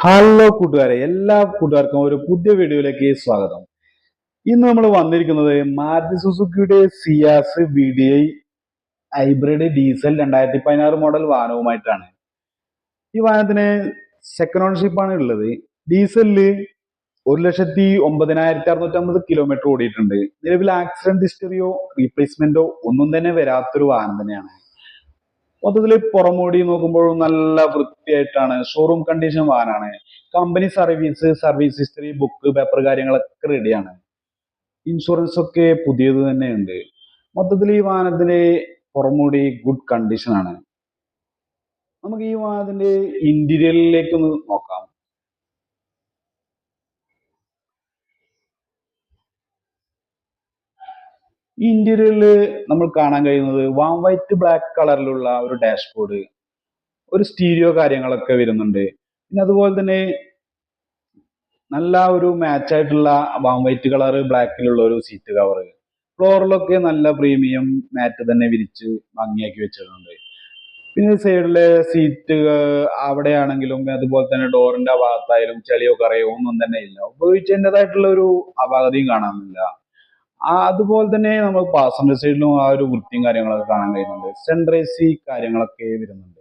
Hello കൂട്ടുകാരെ, എല്ലാ കൂട്ടുകാർക്കും ഒരു പുതിയ വീഡിയോയിലേക്ക് സ്വാഗതം. ഇന്ന് നമ്മൾ വന്നിരിക്കുന്നത് മാരുതി സുസുക്കിയുടെ Ciaz VDI hybrid diesel 2016 model വാഹനവുമായിട്ടാണ്. ഈ വാഹനത്തിന് സെക്കൻഡ് ഓണർഷിപ്പ് ആണ് ഉള്ളത്. ഡീസലില് 1,09,650 കിലോമീറ്റർ ഓടിയിട്ടുണ്ട്. നിലവിൽ ആക്സിഡന്റ് ഹിസ്റ്ററിയോ റീപ്ലേസ്മെന്റോ ഒന്നും തന്നെ വരാത്തൊരു വാഹനം തന്നെയാണ്. മൊത്തത്തിൽ പുറമോടി നോക്കുമ്പോൾ നല്ല വൃത്തിയായിട്ടാണ്. ഷോറൂം കണ്ടീഷൻ വാഹനമാണ്. Company service history, book paper കാര്യങ്ങളൊക്കെ റെഡിയാണ്. ഇൻഷുറൻസ് ഒക്കെ പുതിയത് തന്നെയുണ്ട്. മൊത്തത്തിൽ ഈ വാഹനത്തിന്റെ പുറമോടി ഗുഡ് കണ്ടീഷൻ ആണ്. നമുക്ക് ഈ വാഹനത്തിന്റെ ഇന്റീരിയറിലേക്ക് ഒന്ന് നോക്കാം. ഈ ഇന്റീരിയറിൽ നമ്മൾ കാണാൻ കഴിയുന്നത് വാം വൈറ്റ് ബ്ലാക്ക് കളറിലുള്ള ഒരു ഡാഷ്ബോർഡ്, ഒരു സ്റ്റീരിയോ കാര്യങ്ങളൊക്കെ വരുന്നുണ്ട്. പിന്നെ അതുപോലെ തന്നെ നല്ല ഒരു മാച്ച് ആയിട്ടുള്ള വാം വൈറ്റ് കളർ ബ്ലാക്കിലുള്ള ഒരു സീറ്റ് കവർ. ഫ്ലോറിലൊക്കെ നല്ല പ്രീമിയം മാറ്റ് തന്നെ വിരിച്ച് ഭംഗിയാക്കി വെച്ചിട്ടുണ്ട്. പിന്നെ സൈഡിലെ സീറ്റ് അവിടെയാണെങ്കിലും അതുപോലെ തന്നെ ഡോറിന്റെ ഭാഗത്തായാലും ചെളിയോ കറയോ ഒന്നും തന്നെ ഇല്ല. ഉപയോഗിച്ചതിൻ്റെതായിട്ടുള്ള ഒരു അപാകതയും കാണാനില്ല. അതുപോലെ തന്നെ നമ്മൾ പാസഞ്ചർ സൈഡിലും ആ ഒരു വൃത്തിയും കാര്യങ്ങളൊക്കെ കാണാൻ കഴിയുന്നുണ്ട്. സെൻട്രൽ AC കാര്യങ്ങളൊക്കെ വരുന്നുണ്ട്.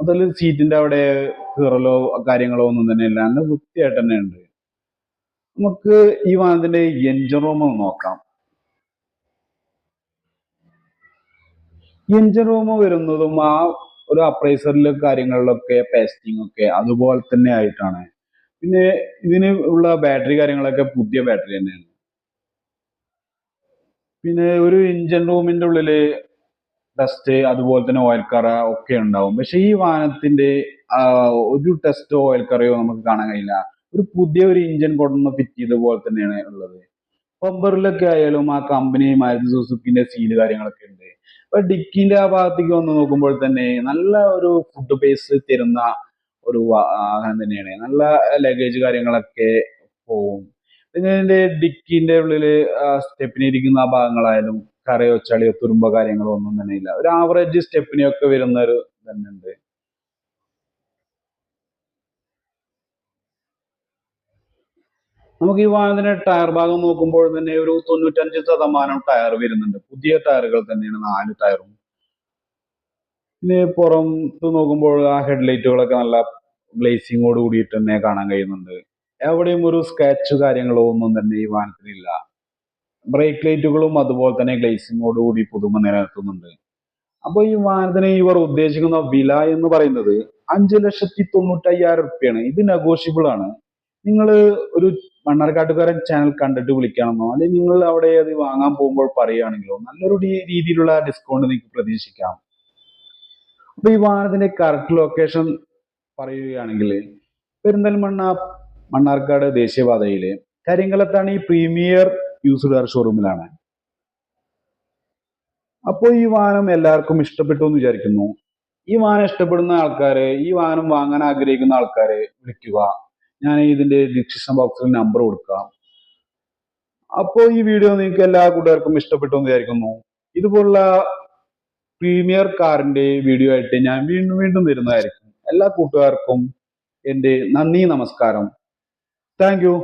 അതിൽ സീറ്റിന്റെ അവിടെ കീറലോ കാര്യങ്ങളോ ഒന്നും തന്നെ ഇല്ല. നല്ല വൃത്തിയായിട്ട് തന്നെ ഉണ്ട്. നമുക്ക് ഈ വാഹനത്തിന്റെ എൻജിൻ റൂം നോക്കാം. എൻജിൻ റൂം വരുന്നതും ആ ഒരു അപ്രൈസറിലെ കാര്യങ്ങളിലൊക്കെ പേസ്റ്റിംഗ് ഒക്കെ അതുപോലെ തന്നെ ആയിട്ടാണ്. പിന്നെ ഇതിന് ഉള്ള ബാറ്ററി കാര്യങ്ങളൊക്കെ പുതിയ ബാറ്ററി തന്നെയാണ്. പിന്നെ ഒരു എൻജിൻ റൂമിന്റെ ഉള്ളില് ടെസ്റ്റ് അതുപോലെ തന്നെ ഓയിൽ കറ ഒക്കെ ഉണ്ടാവും. പക്ഷെ ഈ വാഹനത്തിന്റെ ഒരു ടെസ്റ്റോ ഓയിൽ കറയോ നമുക്ക് കാണാൻ കഴിയില്ല. ഒരു പുതിയ ഒരു എൻജിൻ കൊണ്ടൊന്ന് ഫിറ്റ് ചെയ്ത പോലെ തന്നെയാണ് ഉള്ളത്. ബമ്പറിലൊക്കെ ആയാലും ആ കമ്പനി മാരുതി സുസുക്കിന്റെ സീല് കാര്യങ്ങളൊക്കെ ഉണ്ട്. അപ്പൊ ഡിക്കിന്റെ ആ ഭാഗത്തേക്ക് വന്ന് നോക്കുമ്പോൾ തന്നെ നല്ല ഒരു ഫുഡ് ബേസ് തരുന്ന ഒരു വാഹനം തന്നെയാണ്. നല്ല ലഗേജ് കാര്യങ്ങളൊക്കെ പോവും. പിന്നെ ഇതിന്റെ ഡിക്കിന്റെ ഉള്ളില് സ്റ്റെപ്പിനി ഇരിക്കുന്ന ആ ഭാഗങ്ങളായാലും കറയോ ചളിയോ തുരുമ്പോ കാര്യങ്ങളോ ഒന്നും തന്നെ ഇല്ല. ഒരു ആവറേജ് സ്റ്റെപ്പിനിയൊക്കെ വരുന്ന ഒരു തന്നെ ഉണ്ട്. നമുക്ക് ഈ വാഹനത്തിന്റെ ടയർ ഭാഗം നോക്കുമ്പോൾ തന്നെ ഒരു 95% ടയർ വരുന്നുണ്ട്. പുതിയ ടയറുകൾ തന്നെയാണ് 4 ടയറും. പിന്നെ പുറത്ത് നോക്കുമ്പോൾ ആ ഹെഡ്ലൈറ്റുകളൊക്കെ നല്ല ഗ്ലേസിങ്ങോട് കൂടിയിട്ട് തന്നെ കാണാൻ കഴിയുന്നുണ്ട്. എവിടെയും ഒരു സ്ക്രാച്ച് കാര്യങ്ങളോ ഒന്നും തന്നെ ഈ വാഹനത്തിനില്ല. ബ്രേക്ക് ലൈറ്റുകളും അതുപോലെ തന്നെ ഗ്ലേസിങ്ങോട് കൂടി പുതുമ നിലനിർത്തുന്നുണ്ട്. അപ്പൊ ഈ വാഹനത്തിന് ഇവർ ഉദ്ദേശിക്കുന്ന വില എന്ന് പറയുന്നത് 5,95,000 റുപ്യാണ്. ഇത് നെഗോഷ്യബിൾ ആണ്. നിങ്ങൾ ഒരു മണ്ണാർക്കാട്ടുകാരൻ ചാനൽ കണ്ടിട്ട് വിളിക്കണമെന്നോ അല്ലെങ്കിൽ നിങ്ങൾ അവിടെ അത് വാങ്ങാൻ പോകുമ്പോൾ പറയുകയാണെങ്കിലോ നല്ലൊരു രീതിയിലുള്ള ഡിസ്കൗണ്ട് നിങ്ങൾക്ക് പ്രതീക്ഷിക്കാം. അപ്പൊ ഈ വാഹനത്തിന്റെ കറക്റ്റ് ലൊക്കേഷൻ പറയുകയാണെങ്കിൽ പെരിന്തൽമണ്ണ മണ്ണാർക്കാട് ദേശീയപാതയിലെ കരിങ്കലത്താണ് ഈ പ്രീമിയർ യൂസ്ഡ് കാർ ഷോറൂമിലാണ്. അപ്പോൾ ഈ വാഹനം എല്ലാവർക്കും ഇഷ്ടപ്പെട്ടു എന്ന് വിചാരിക്കുന്നു. ഈ വാഹനം ഇഷ്ടപ്പെടുന്ന ആൾക്കാര്, ഈ വാഹനം വാങ്ങാൻ ആഗ്രഹിക്കുന്ന ആൾക്കാര് വിളിക്കുക. ഞാൻ ഇതിന്റെ ഡിസ്ക്രിപ്ഷൻ ബോക്സിൽ നമ്പർ കൊടുക്കാം. അപ്പോൾ ഈ വീഡിയോ നിങ്ങൾക്ക് എല്ലാ കൂട്ടുകാർക്കും ഇഷ്ടപ്പെട്ടു എന്ന് വിചാരിക്കുന്നു. ഇതുപോലുള്ള പ്രീമിയർ കാറിന്റെ വീഡിയോ ആയിട്ട് ഞാൻ വീണ്ടും വീണ്ടും വരുന്നതായിരിക്കും. എല്ലാ കൂട്ടുകാർക്കും എന്റെ നന്ദി, നമസ്കാരം. Thank you.